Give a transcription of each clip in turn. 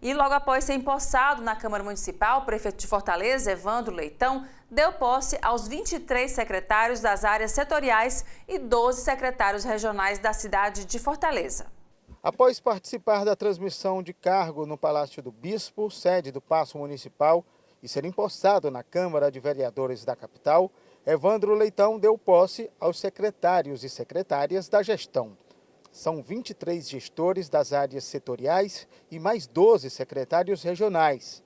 E logo após ser empossado na Câmara Municipal, o prefeito de Fortaleza, Evandro Leitão, deu posse aos 23 secretários das áreas setoriais e 12 secretários regionais da cidade de Fortaleza. Após participar da transmissão de cargo no Palácio do Bispo, sede do Paço Municipal, e ser empossado na Câmara de Vereadores da capital, Evandro Leitão deu posse aos secretários e secretárias da gestão. São 23 gestores das áreas setoriais e mais 12 secretários regionais.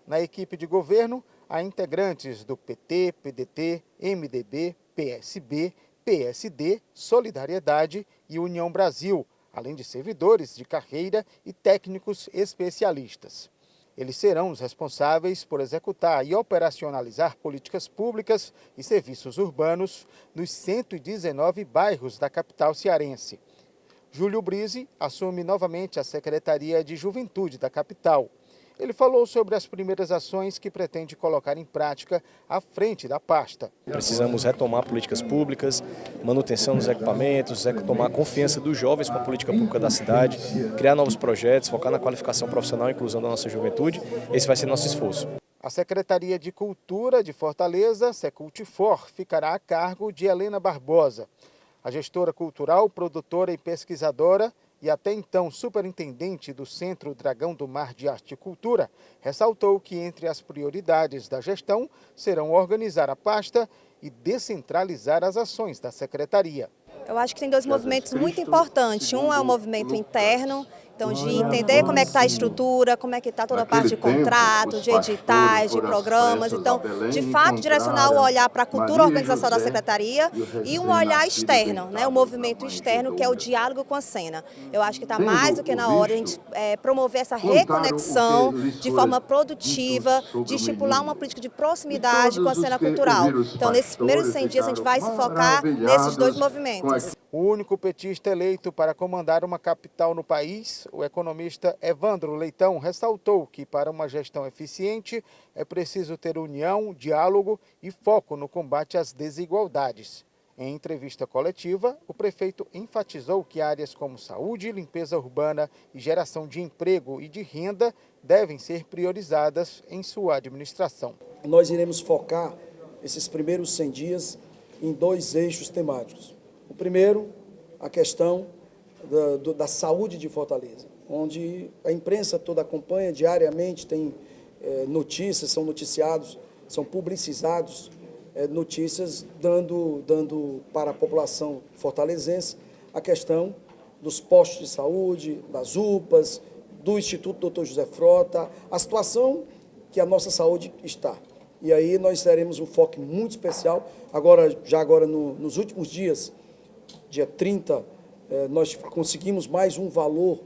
Na equipe de governo, há integrantes do PT, PDT, MDB, PSB, PSD, Solidariedade e União Brasil, além de servidores de carreira e técnicos especialistas. Eles serão os responsáveis por executar e operacionalizar políticas públicas e serviços urbanos nos 119 bairros da capital cearense. Júlio Brise assume novamente a Secretaria de Juventude da capital. Ele falou sobre as primeiras ações que pretende colocar em prática à frente da pasta. Precisamos retomar políticas públicas, manutenção dos equipamentos, tomar a confiança dos jovens com a política pública da cidade, criar novos projetos, focar na qualificação profissional e inclusão da nossa juventude. Esse vai ser nosso esforço. A Secretaria de Cultura de Fortaleza, Secultifor, ficará a cargo de Helena Barbosa. A gestora cultural, produtora e pesquisadora e até então superintendente do Centro Dragão do Mar de Arte e Cultura, ressaltou que entre as prioridades da gestão serão organizar a pasta e descentralizar as ações da secretaria. Eu acho que tem dois movimentos muito importantes. Um é o movimento interno, então de entender como é que está a estrutura, como é que está toda a parte de contrato, de editais, de programas. Então, de fato, direcionar o olhar para a cultura organizacional da secretaria e um olhar externo, né, o movimento externo, que é o diálogo com a cena. Eu acho que está mais do que na hora de a gente promover essa reconexão de forma produtiva, de estipular uma política de proximidade com a cena cultural. Então, nesses primeiros 100 dias, a gente vai se focar nesses dois movimentos. O único petista eleito para comandar uma capital no país, o economista Evandro Leitão, ressaltou que para uma gestão eficiente é preciso ter união, diálogo e foco no combate às desigualdades. Em entrevista coletiva, o prefeito enfatizou que áreas como saúde, limpeza urbana e geração de emprego e de renda devem ser priorizadas em sua administração. Nós iremos focar esses primeiros 100 dias em dois eixos temáticos. O primeiro, a questão da saúde de Fortaleza, onde a imprensa toda acompanha diariamente, tem notícias, são noticiados, são publicizados notícias dando para a população fortalezense a questão dos postos de saúde, das UPAs, do Instituto Dr. José Frota, a situação que a nossa saúde está. E aí nós teremos um foco muito especial, agora nos últimos dias, dia 30, nós conseguimos mais um valor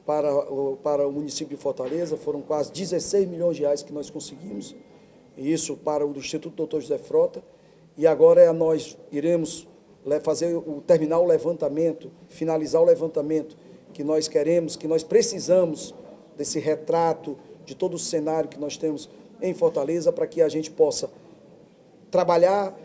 para o município de Fortaleza, foram quase 16 milhões de reais que nós conseguimos, e isso para o Instituto Dr. José Frota, e agora nós iremos terminar o levantamento, finalizar o levantamento que nós queremos, que nós precisamos desse retrato de todo o cenário que nós temos em Fortaleza, para que a gente possa trabalhar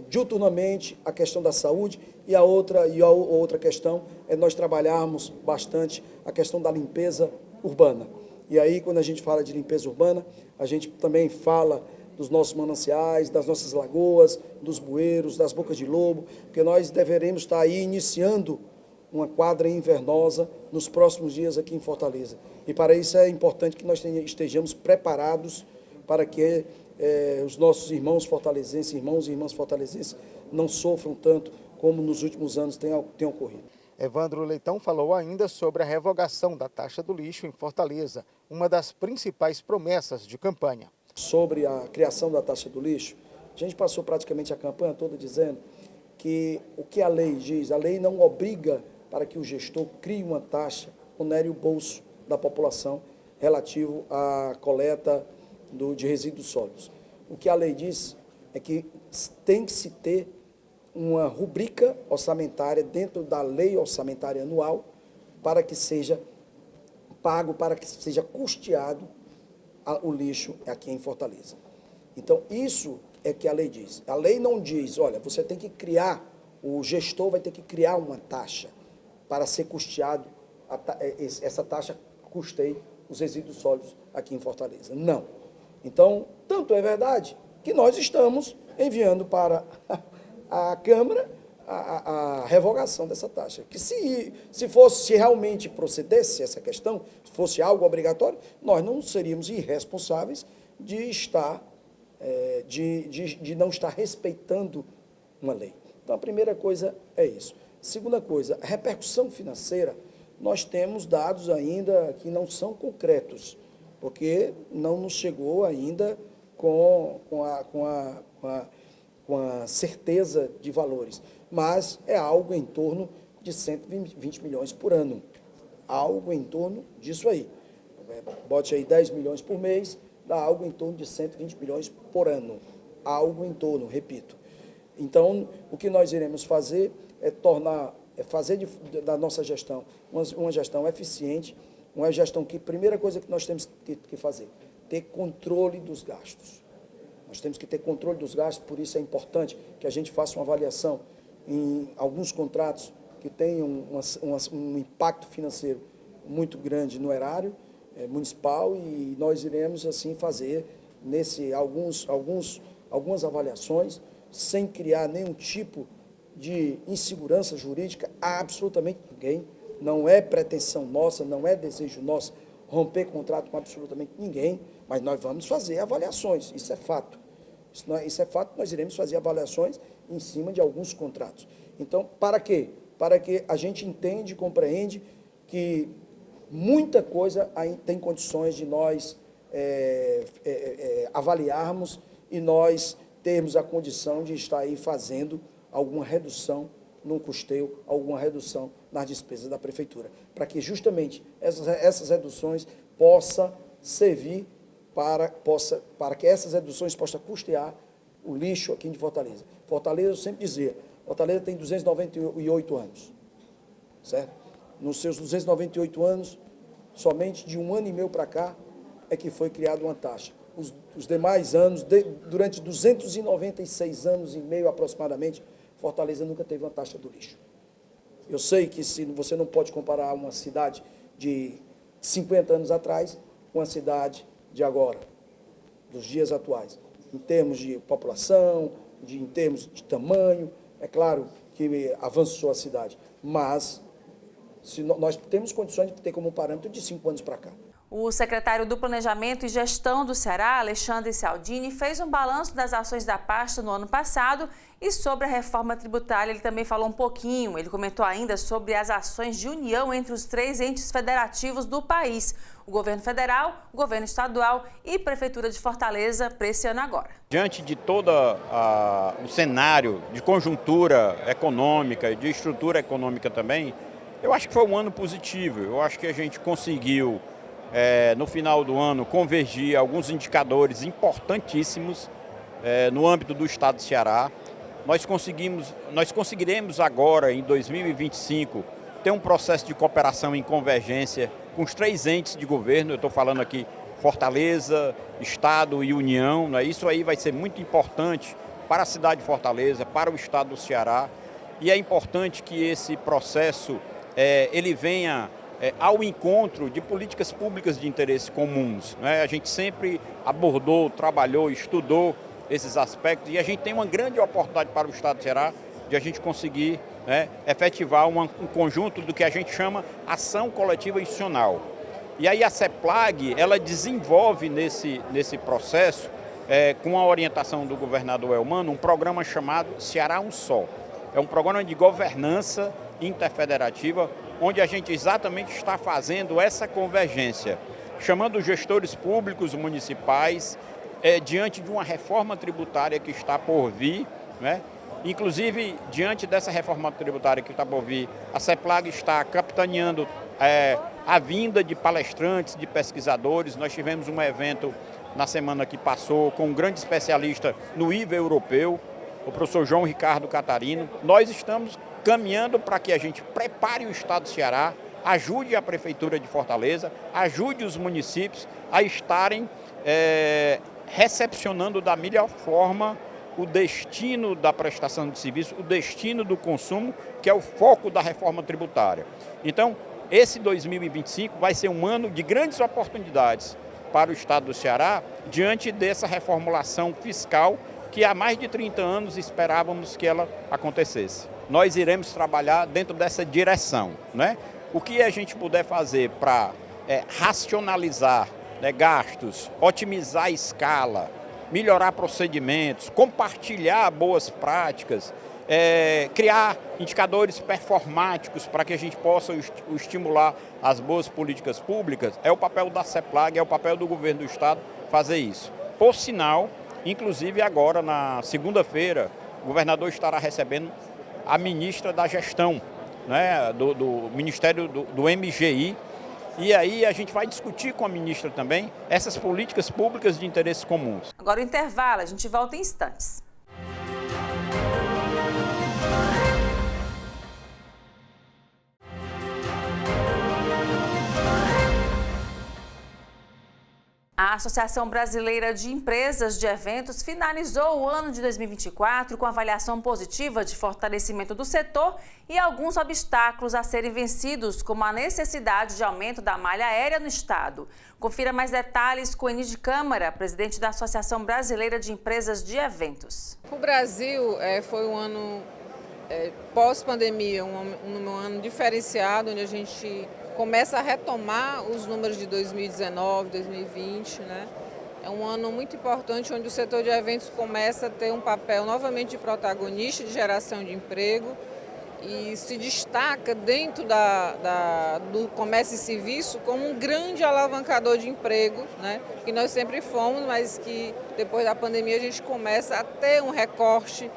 diuturnamente a questão da saúde e a outra questão é nós trabalharmos bastante a questão da limpeza urbana. E aí, quando a gente fala de limpeza urbana, a gente também fala dos nossos mananciais, das nossas lagoas, dos bueiros, das bocas de lobo, porque nós deveremos estar aí iniciando uma quadra invernosa nos próximos dias aqui em Fortaleza. E para isso é importante que nós estejamos preparados para que os nossos irmãos e irmãs fortalezenses não sofram tanto como nos últimos anos tem ocorrido. Evandro Leitão falou ainda sobre a revogação da taxa do lixo em Fortaleza, uma das principais promessas de campanha. Sobre a criação da taxa do lixo, a gente passou praticamente a campanha toda dizendo que o que a lei diz, a lei não obriga para que o gestor crie uma taxa, onere o bolso da população relativo à coleta de resíduos sólidos. O que a lei diz é que tem que se ter uma rubrica orçamentária dentro da lei orçamentária anual para que seja pago, para que seja custeado o lixo aqui em Fortaleza. Então, isso é que a lei diz. A lei não diz, olha, você tem que criar, o gestor vai ter que criar uma taxa para ser custeado, essa taxa custeie os resíduos sólidos aqui em Fortaleza. Não. Então, tanto é verdade que nós estamos enviando para a Câmara a revogação dessa taxa. Que se realmente procedesse essa questão, se fosse algo obrigatório, nós não seríamos irresponsáveis de não estar respeitando uma lei. Então, a primeira coisa é isso. Segunda coisa, a repercussão financeira, nós temos dados ainda que não são concretos, porque não nos chegou ainda com a certeza de valores, mas é algo em torno de 120 milhões por ano, algo em torno disso aí. Bote aí 10 milhões por mês, dá algo em torno de 120 milhões por ano, algo em torno, repito. Então, o que nós iremos fazer é fazer da nossa gestão uma gestão eficiente, uma gestão que, primeira coisa que nós temos que fazer, ter controle dos gastos. Nós temos que ter controle dos gastos, por isso é importante que a gente faça uma avaliação em alguns contratos que tenham um impacto financeiro muito grande no erário municipal, e nós iremos, assim, fazer algumas avaliações sem criar nenhum tipo de insegurança jurídica a absolutamente ninguém. Não é pretensão nossa, não é desejo nosso romper contrato com absolutamente ninguém, mas nós vamos fazer avaliações, isso é fato. Isso é fato, nós iremos fazer avaliações em cima de alguns contratos. Então, para quê? Para que a gente entenda e compreende que muita coisa tem condições de nós avaliarmos e nós termos a condição de estar aí fazendo alguma redução no custeio, alguma redução nas despesas da Prefeitura, para que justamente essas reduções possam servir para que essas reduções possam custear o lixo aqui de Fortaleza. Fortaleza, eu sempre dizia, Fortaleza tem 298 anos, certo? Nos seus 298 anos, somente de 1 ano e meio para cá é que foi criada uma taxa. Os demais anos, durante 296 anos e meio aproximadamente, Fortaleza nunca teve uma taxa do lixo. Eu sei que você não pode comparar uma cidade de 50 anos atrás com a cidade de agora, dos dias atuais. Em termos de população, em termos de tamanho, é claro que avançou a cidade, mas nós temos condições de ter como parâmetro de 5 anos para cá. O secretário do Planejamento e Gestão do Ceará, Alexandre Cialdini, fez um balanço das ações da pasta no ano passado e sobre a reforma tributária ele também falou um pouquinho. Ele comentou ainda sobre as ações de união entre os 3 entes federativos do país, o governo federal, o governo estadual e a Prefeitura de Fortaleza para esse ano agora. Diante de todo o cenário de conjuntura econômica, de estrutura econômica também, eu acho que foi um ano positivo. Eu acho que a gente conseguiu no final do ano, convergir alguns indicadores importantíssimos no âmbito do Estado do Ceará. Nós conseguiremos agora, em 2025, ter um processo de cooperação em convergência com os 3 entes de governo. Eu estou falando aqui Fortaleza, Estado e União, né? Isso aí vai ser muito importante para a cidade de Fortaleza, para o Estado do Ceará. E é importante que esse processo ele venha ao encontro de políticas públicas de interesse comuns, né? A gente sempre abordou, trabalhou, estudou esses aspectos e a gente tem uma grande oportunidade para o Estado do Ceará de a gente conseguir, né, efetivar um conjunto do que a gente chama ação coletiva institucional. E aí a CEPLAG, ela desenvolve nesse processo, com a orientação do governador Elmano, um programa chamado Ceará Um Só. É um programa de governança interfederativa, onde a gente exatamente está fazendo essa convergência, chamando os gestores públicos municipais diante de uma reforma tributária que está por vir, né? Inclusive, diante dessa reforma tributária que está por vir, a CEPLAG está capitaneando a vinda de palestrantes, de pesquisadores. Nós tivemos um evento na semana que passou com um grande especialista no nível europeu, o professor João Ricardo Catarino. Nós estamos caminhando para que a gente prepare o Estado do Ceará, ajude a Prefeitura de Fortaleza, ajude os municípios a estarem recepcionando da melhor forma o destino da prestação de serviço, o destino do consumo, que é o foco da reforma tributária. Então, esse 2025 vai ser um ano de grandes oportunidades para o Estado do Ceará, diante dessa reformulação fiscal que há mais de 30 anos esperávamos que ela acontecesse. Nós iremos trabalhar dentro dessa direção, né? O que a gente puder fazer para racionalizar, né, gastos, otimizar a escala, melhorar procedimentos, compartilhar boas práticas, criar indicadores performáticos para que a gente possa estimular as boas políticas públicas, é o papel da CEPLAG, é o papel do governo do Estado fazer isso. Por sinal, inclusive agora na segunda-feira, o governador estará recebendo a ministra da Gestão, né, do Ministério do MGI, e aí a gente vai discutir com a ministra também essas políticas públicas de interesses comuns. Agora o intervalo, a gente volta em instantes. A Associação Brasileira de Empresas de Eventos finalizou o ano de 2024 com avaliação positiva de fortalecimento do setor e alguns obstáculos a serem vencidos, como a necessidade de aumento da malha aérea no estado. Confira mais detalhes com Enide Câmara, presidente da Associação Brasileira de Empresas de Eventos. O Brasil foi um ano pós-pandemia, um ano diferenciado, onde a gente começa a retomar os números de 2019, 2020, né? É um ano muito importante onde o setor de eventos começa a ter um papel novamente de protagonista de geração de emprego e se destaca dentro do comércio e serviço como um grande alavancador de emprego, né? Que nós sempre fomos, mas que depois da pandemia a gente começa a ter um recorte,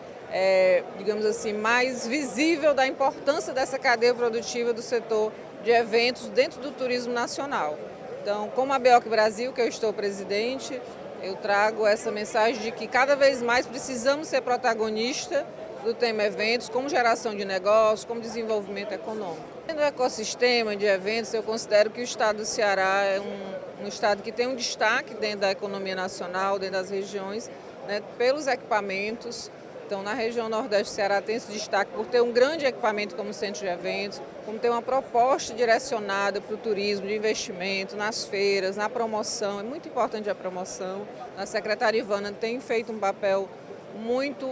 digamos assim, mais visível da importância dessa cadeia produtiva do setor de eventos dentro do turismo nacional. Então, como a BEOC Brasil, que eu estou presidente, eu trago essa mensagem de que cada vez mais precisamos ser protagonista do tema eventos, como geração de negócios, como desenvolvimento econômico. No ecossistema de eventos, eu considero que o estado do Ceará é um estado que tem um destaque dentro da economia nacional, dentro das regiões, né, pelos equipamentos. Então, na região nordeste do Ceará tem esse destaque por ter um grande equipamento como centro de eventos, como ter uma proposta direcionada para o turismo, de investimento, nas feiras, na promoção. É muito importante a promoção. A secretária Ivana tem feito um papel muito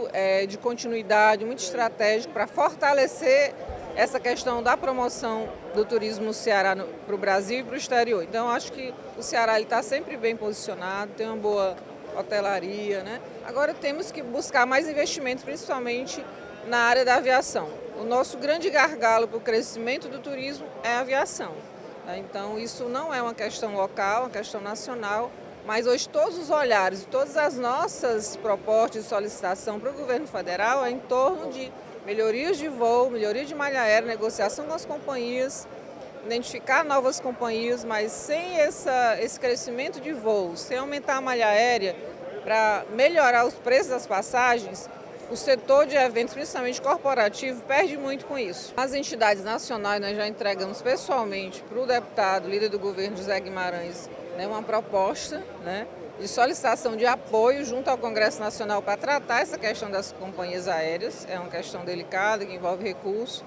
de continuidade, muito estratégico para fortalecer essa questão da promoção do turismo no Ceará para o Brasil e para o exterior. Então, acho que o Ceará está sempre bem posicionado, tem uma boa hotelaria, né? Agora temos que buscar mais investimentos, principalmente na área da aviação. O nosso grande gargalo para o crescimento do turismo é a aviação, tá? Então, isso não é uma questão local, é uma questão nacional, mas hoje todos os olhares, todas as nossas propostas de solicitação para o governo federal é em torno de melhorias de voo, melhoria de malha aérea, negociação com as companhias, identificar novas companhias, mas sem esse crescimento de voos, sem aumentar a malha aérea para melhorar os preços das passagens, o setor de eventos, principalmente corporativo, perde muito com isso. As entidades nacionais, nós já entregamos pessoalmente para o deputado, líder do governo, José Guimarães, né, uma proposta, né, de solicitação de apoio junto ao Congresso Nacional para tratar essa questão das companhias aéreas. É uma questão delicada que envolve recursos.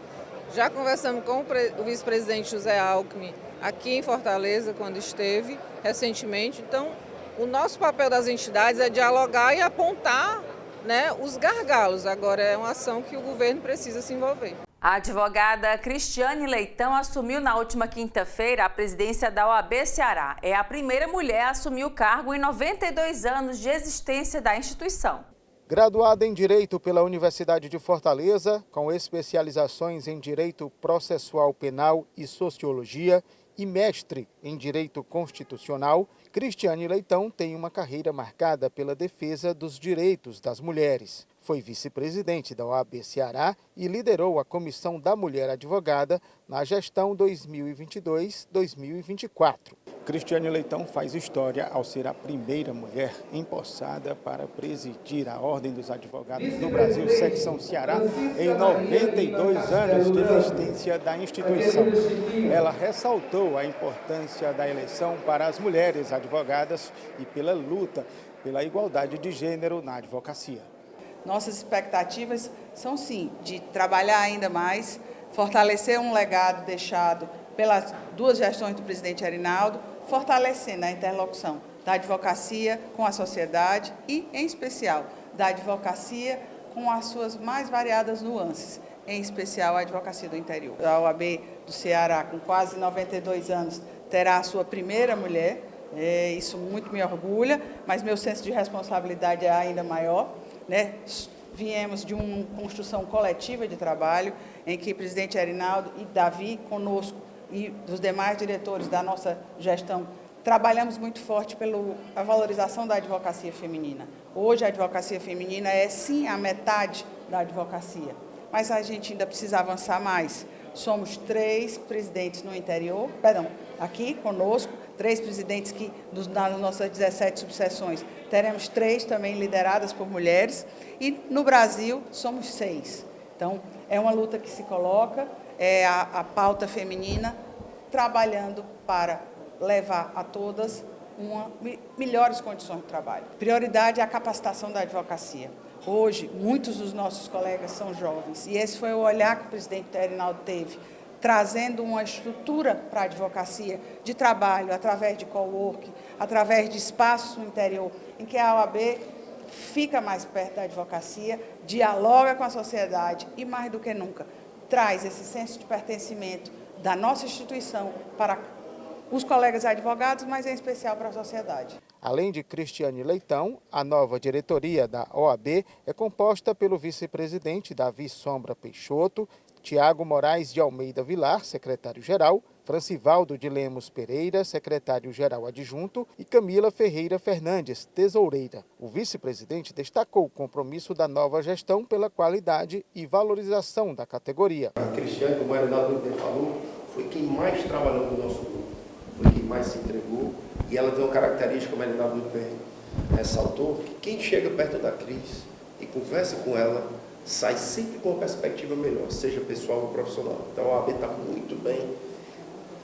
Já conversamos com o vice-presidente José Alckmin aqui em Fortaleza, quando esteve recentemente. Então, o nosso papel das entidades é dialogar e apontar, né, os gargalos. Agora, é uma ação que o governo precisa se envolver. A advogada Cristiane Leitão assumiu na última quinta-feira a presidência da OAB Ceará. É a primeira mulher a assumir o cargo em 92 anos de existência da instituição. Graduada em Direito pela Universidade de Fortaleza, com especializações em Direito Processual Penal e Sociologia e mestre em Direito Constitucional, Cristiane Leitão tem uma carreira marcada pela defesa dos direitos das mulheres. Foi vice-presidente da OAB Ceará e liderou a Comissão da Mulher Advogada na gestão 2022-2024. Cristiane Leitão faz história ao ser a primeira mulher empossada para presidir a Ordem dos Advogados do Brasil, Secção Ceará, em 92 anos de existência da instituição. Ela ressaltou a importância da eleição para as mulheres advogadas e pela luta pela igualdade de gênero na advocacia. Nossas expectativas são, sim, de trabalhar ainda mais, fortalecer um legado deixado pelas 2 gestões do presidente Arinaldo, fortalecendo a interlocução da advocacia com a sociedade e, em especial, da advocacia com as suas mais variadas nuances, em especial a advocacia do interior. A OAB do Ceará, com quase 92 anos, terá a sua primeira mulher, isso muito me orgulha, mas meu senso de responsabilidade é ainda maior, né? Viemos de uma construção coletiva de trabalho, em que o presidente Arinaldo e Davi, conosco, e dos demais diretores da nossa gestão, trabalhamos muito forte pela valorização da advocacia feminina. Hoje a advocacia feminina é sim a metade da advocacia, mas a gente ainda precisa avançar mais. Somos 3 presidentes no interior, aqui conosco, 3 presidentes que nas nossas 17 subseções, teremos 3 também lideradas por mulheres, e no Brasil somos 6. Então, é uma luta que se coloca, é a pauta feminina, trabalhando para levar a todas melhores condições de trabalho. Prioridade é a capacitação da advocacia. Hoje, muitos dos nossos colegas são jovens, e esse foi o olhar que o presidente Arinaldo teve, trazendo uma estrutura para a advocacia de trabalho, através de coworking, através de espaços no interior, em que a OAB fica mais perto da advocacia, dialoga com a sociedade e, mais do que nunca, traz esse senso de pertencimento da nossa instituição para os colegas advogados, mas em especial para a sociedade. Além de Cristiane Leitão, a nova diretoria da OAB é composta pelo vice-presidente Davi Sombra Peixoto, Tiago Moraes de Almeida Vilar, secretário-geral, Francivaldo de Lemos Pereira, secretário-geral adjunto, e Camila Ferreira Fernandes, tesoureira. O vice-presidente destacou o compromisso da nova gestão pela qualidade e valorização da categoria. A Cristiane, como o Arinaldo bem falou, foi quem mais trabalhou no nosso grupo, foi quem mais se entregou, e ela tem uma característica, como o Arinaldo muito bem ressaltou, que quem chega perto da Cris e conversa com ela, sai sempre com uma perspectiva melhor, seja pessoal ou profissional. Então a OAB está muito bem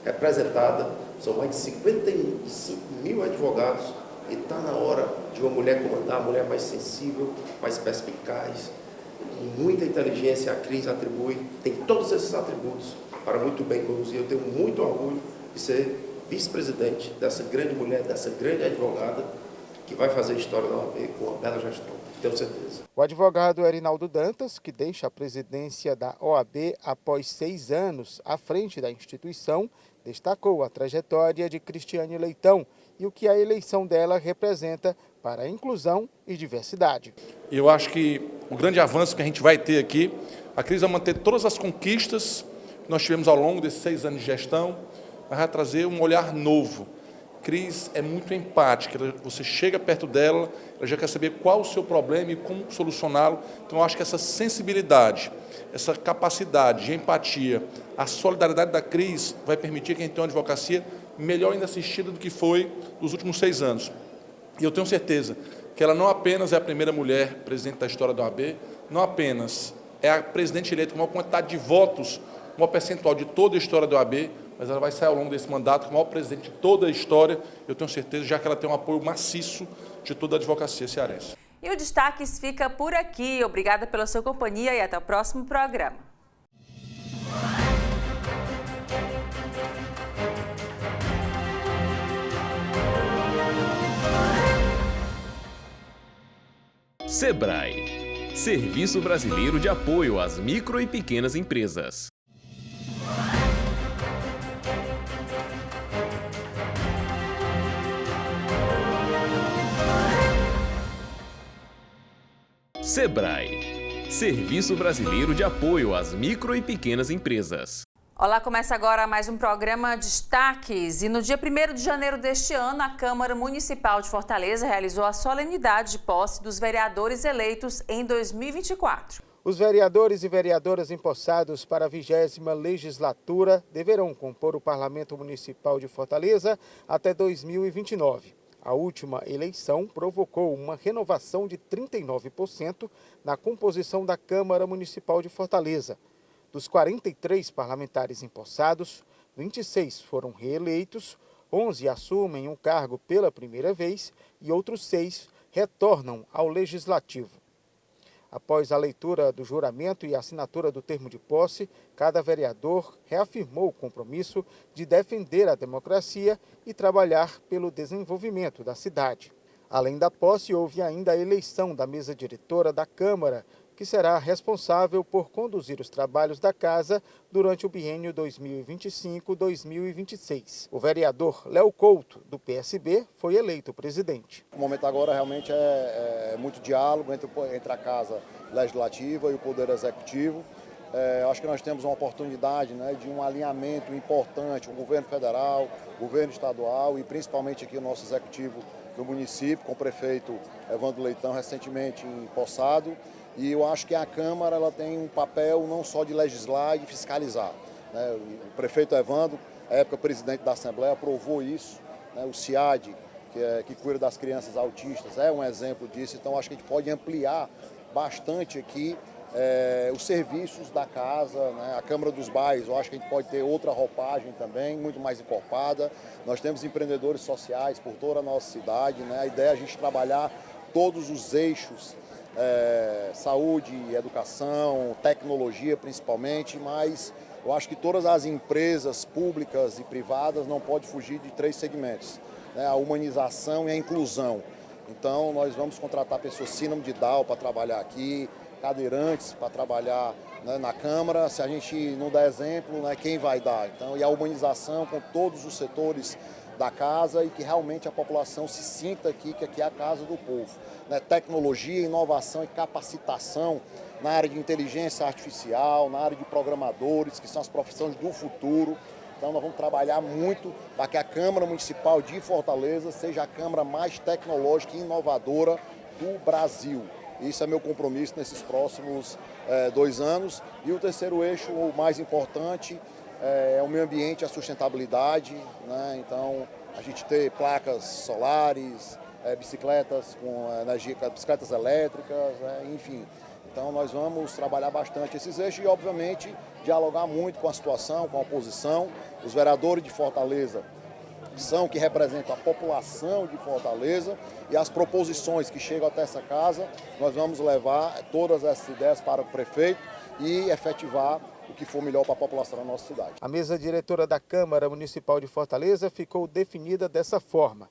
representada, são mais de 55 mil advogados, e está na hora de uma mulher comandar, uma mulher mais sensível, mais perspicaz, com muita inteligência. A Cris atribui, tem todos esses atributos para muito bem conduzir. Eu tenho muito orgulho de ser vice-presidente dessa grande mulher, dessa grande advogada, que vai fazer história na OAB com uma bela gestão. Tenho certeza. O advogado Arinaldo Dantas, que deixa a presidência da OAB após 6 anos à frente da instituição, destacou a trajetória de Cristiane Leitão e o que a eleição dela representa para a inclusão e diversidade. Eu acho que o grande avanço que a gente vai ter aqui, a Cris vai manter todas as conquistas que nós tivemos ao longo desses 6 anos de gestão, mas vai trazer um olhar novo. Cris é muito empática, você chega perto dela, ela já quer saber qual o seu problema e como solucioná-lo. Então, eu acho que essa sensibilidade, essa capacidade de empatia, a solidariedade da Cris vai permitir que a gente tenha uma advocacia melhor ainda assistida do que foi nos últimos 6 anos. E eu tenho certeza que ela não apenas é a primeira mulher presidente da história da OAB, não apenas é a presidente eleita com uma quantidade de votos, uma percentual de toda a história da OAB, mas ela vai sair ao longo desse mandato como a maior presidente de toda a história, eu tenho certeza, já que ela tem um apoio maciço de toda a advocacia cearense. E o Destaques fica por aqui. Obrigada pela sua companhia e até o próximo programa. Sebrae, Serviço Brasileiro de Apoio às Micro e Pequenas Empresas. Sebrae, Serviço Brasileiro de Apoio às Micro e Pequenas Empresas. Olá, começa agora mais um programa Destaques. E no dia 1º de janeiro deste ano, a Câmara Municipal de Fortaleza realizou a solenidade de posse dos vereadores eleitos em 2024. Os vereadores e vereadoras empossados para a 20ª legislatura deverão compor o Parlamento Municipal de Fortaleza até 2029. A última eleição provocou uma renovação de 39% na composição da Câmara Municipal de Fortaleza. Dos 43 parlamentares empossados, 26 foram reeleitos, 11 assumem um cargo pela primeira vez e outros 6 retornam ao Legislativo. Após a leitura do juramento e a assinatura do termo de posse, cada vereador reafirmou o compromisso de defender a democracia e trabalhar pelo desenvolvimento da cidade. Além da posse, houve ainda a eleição da mesa diretora da Câmara, que será responsável por conduzir os trabalhos da Casa durante o biênio 2025-2026. O vereador Léo Couto, do PSB, foi eleito presidente. O momento agora realmente é muito diálogo entre a Casa Legislativa e o Poder Executivo. Acho que nós temos uma oportunidade, né, de um alinhamento importante, o governo federal, o governo estadual e principalmente aqui o nosso executivo do município, com o prefeito Evandro Leitão recentemente empossado. E eu acho que a Câmara ela tem um papel não só de legislar e de fiscalizar, né? O prefeito Evandro, à época presidente da Assembleia, aprovou isso, né? O CIAD, que cuida das crianças autistas, é um exemplo disso. Então acho que a gente pode ampliar bastante aqui os serviços da casa, né? A Câmara dos Bairros, eu acho que a gente pode ter outra roupagem também, muito mais encorpada. Nós temos empreendedores sociais por toda a nossa cidade, né? A ideia é a gente trabalhar todos os eixos, saúde, educação, tecnologia principalmente, mas eu acho que todas as empresas públicas e privadas não podem fugir de 3 segmentos, né? A humanização e a inclusão. Então nós vamos contratar pessoas síndrome de Down para trabalhar aqui, cadeirantes para trabalhar, né, na Câmara. Se a gente não der exemplo, né, quem vai dar? Então, e a humanização com todos os setores da casa e que realmente a população se sinta aqui, que aqui é a casa do povo. Né? Tecnologia, inovação e capacitação na área de inteligência artificial, na área de programadores, que são as profissões do futuro. Então nós vamos trabalhar muito para que a Câmara Municipal de Fortaleza seja a Câmara mais tecnológica e inovadora do Brasil. Isso é meu compromisso nesses próximos 2 anos. E o terceiro eixo, o mais importante, é o meio ambiente e a sustentabilidade, né? Então, a gente ter placas solares, bicicletas com energia, bicicletas elétricas, enfim. Então, nós vamos trabalhar bastante esses eixos e, obviamente, dialogar muito com a situação, com a oposição. Os vereadores de Fortaleza são que representam a população de Fortaleza e as proposições que chegam até essa casa, nós vamos levar todas essas ideias para o prefeito e efetivar o que for melhor para a população da nossa cidade. A mesa diretora da Câmara Municipal de Fortaleza ficou definida dessa forma: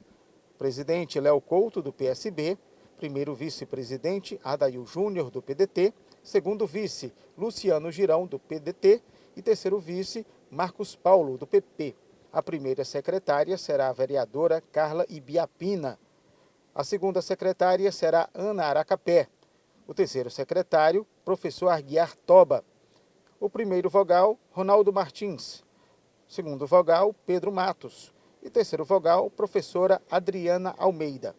presidente Léo Couto, do PSB, primeiro vice-presidente Adail Júnior, do PDT, segundo vice Luciano Girão, do PDT e terceiro vice Marcos Paulo, do PP. A primeira secretária será a vereadora Carla Ibiapina. A segunda secretária será Ana Aracapé. O terceiro secretário, professor Arguiar Toba. O primeiro vogal, Ronaldo Martins. Segundo vogal, Pedro Matos. E terceiro vogal, professora Adriana Almeida.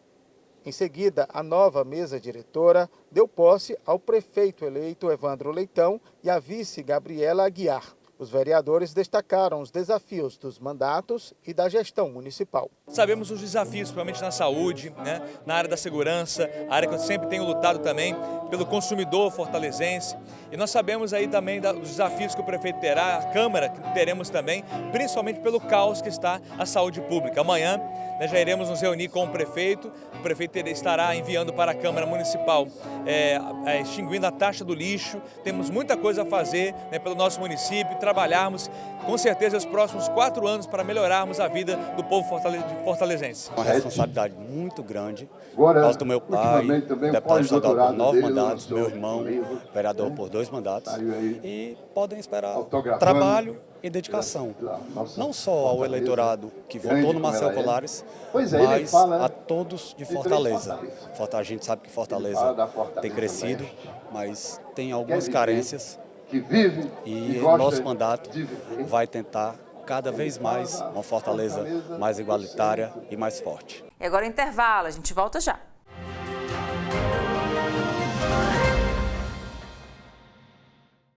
Em seguida, a nova mesa diretora deu posse ao prefeito eleito Evandro Leitão e à vice Gabriela Aguiar. Os vereadores destacaram os desafios dos mandatos e da gestão municipal. Sabemos os desafios, principalmente na saúde, né, na área da segurança, a área que eu sempre tenho lutado também pelo consumidor fortalezense. E nós sabemos aí também dos desafios que o prefeito terá, a Câmara que teremos também, principalmente pelo caos que está a saúde pública. Amanhã nós já iremos nos reunir com o prefeito estará enviando para a Câmara Municipal, extinguindo a taxa do lixo. Temos muita coisa a fazer, né, pelo nosso município, trabalharmos com certeza os próximos 4 anos para melhorarmos a vida do povo fortalezense. Uma responsabilidade muito grande, por causa do meu pai, deputado estadual por 9 mandatos, meu irmão, vereador por 2 mandatos, e podem esperar trabalho e dedicação, não só ao eleitorado que votou no Marcel Colares, mas a todos de Fortaleza. A gente sabe que Fortaleza tem crescido, mas tem algumas carências e nosso mandato vai tentar cada vez mais uma Fortaleza mais igualitária e mais forte. E agora intervalo, a gente volta já.